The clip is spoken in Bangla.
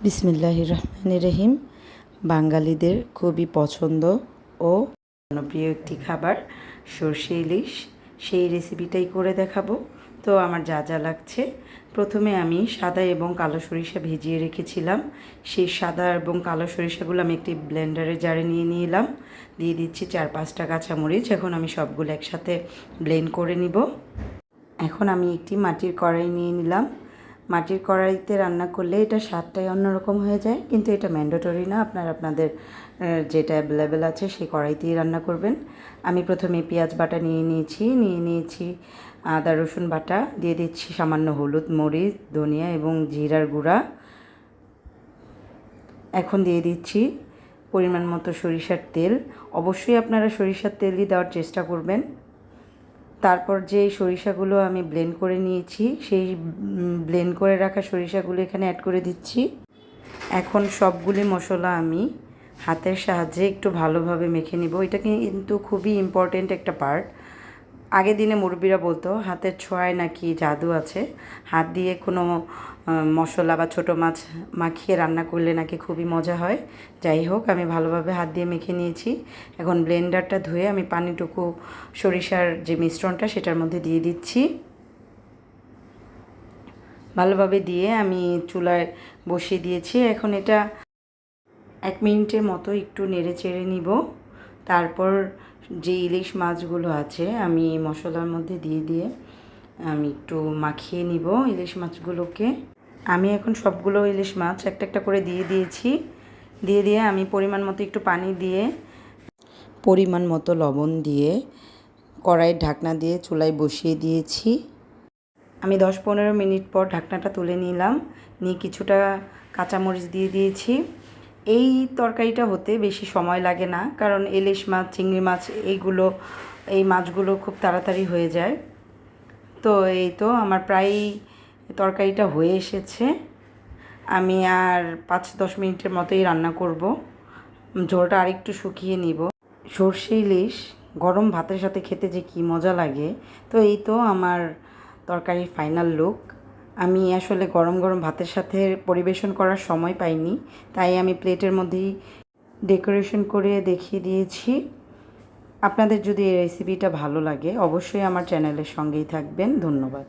বিসমিল্লাহির রহমানির রহিম। বাঙালিদের খুবই পছন্দ ও জনপ্রিয় একটি খাবার সরষে ইলিশ। সেই রেসিপিটাই করে দেখাবো। তো আমার যা যা লাগছে, প্রথমে আমি সাদা এবং কালো সরিষা ভিজিয়ে রেখেছিলাম। সেই সাদা এবং কালো সরিষাগুলো আমি একটি ব্লেন্ডারের জারে নিয়ে নিলাম। দিয়ে দিচ্ছি 4-5টা কাঁচামরিচ। এখন আমি সবগুলো একসাথে ব্লেন্ড করে নিব। এখন আমি একটি মাটির কড়াই নিয়ে নিলাম। মাটির কড়াইতে রান্না করলে এটা স্বাদটাই অন্যরকম হয়ে যায়, কিন্তু এটা ম্যান্ডেটরি না। আপনাদের যেটা অ্যাভেলেবেল আছে সেই কড়াইতেই রান্না করবেন। আমি প্রথমে পেঁয়াজ বাটা নিয়ে নিয়েছি আদা রসুন বাটা, দিয়ে দিচ্ছি সামান্য হলুদ, মরিচ, ধনিয়া এবং জিরার গুঁড়া। এখন দিয়ে দিচ্ছি পরিমাণ মতো সরিষার তেল। অবশ্যই আপনারা সরিষার তেলই দেওয়ার চেষ্টা করবেন। তারপর যে সরিষাগুলো আমি ব্লেন্ড করে নিয়েছি, সেই ব্লেন্ড করে রাখা সরিষাগুলো এখানে অ্যাড করে দিচ্ছি। এখন সবগুলি মশলা আমি হাতের সাহায্যে একটু ভালোভাবে মেখে নিব। এটা কিন্তু খুবই ইম্পর্টেন্ট একটা পার্ট। আগের দিনে মুরব্বিরা বলতো হাতের ছোঁয়ায় নাকি জাদু আছে, হাত দিয়ে কোনো মশলা বা ছোটো মাছ মাখিয়ে রান্না করলে নাকি খুবই মজা হয়। যাই হোক, আমি ভালোভাবে হাত দিয়ে মেখে নিয়েছি। এখন ব্লেন্ডারটা ধুয়ে আমি পানিটুকু সরিষার যে মিশ্রণটা সেটার মধ্যে দিয়ে দিচ্ছি। ভালোভাবে দিয়ে আমি চুলায় বসিয়ে দিয়েছি। এখন এটা 1 মিনিটের মতো একটু নেড়ে চেড়ে নিব। তারপর যে ইলিশ মাছগুলো আছে আমি মশলার মধ্যে দিয়ে আমি একটু মাখিয়ে নিব ইলিশ মাছগুলোকে। আমি এখন সবগুলো ইলিশ মাছ একটা একটা করে দিয়েছি। দিয়ে আমি পরিমাণ মতো একটু পানি দিয়ে, পরিমাণ মতো লবণ দিয়ে কড়াইয়ের ঢাকনা দিয়ে চুলায় বসিয়ে দিয়েছি। আমি 10-15 মিনিট পর ঢাকনাটা তুলে নিলাম। নিয়ে কিছুটা কাঁচামরিচ দিয়ে দিয়েছি। এই তরকারিটা হতে বেশি সময় লাগে না, কারণ ইলিশ মাছ, চিংড়ি মাছ এই মাছগুলো খুব তাড়াতাড়ি হয়ে যায়। তো এই তো আমার প্রায় তরকারিটা হয়ে এসেছে। আমি আর 5-10 মিনিটের মতোই রান্না করব। ঝোলটা আরেকটু শুকিয়ে নিব। সরষে ইলিশ গরম ভাতের সাথে খেতে যে কী মজা লাগে। তো এই তো আমার তরকারির ফাইনাল লুক। আমি আসলে গরম গরম ভাতের সাথে পরিবেশন করার সময় পাইনি, তাই আমি প্লেটের মধ্যেই ডেকোরেশন করে দেখিয়ে দিয়েছি। আপনাদের যদি এই রেসিপিটা ভালো লাগে, অবশ্যই আমার চ্যানেলের সঙ্গেই থাকবেন। ধন্যবাদ।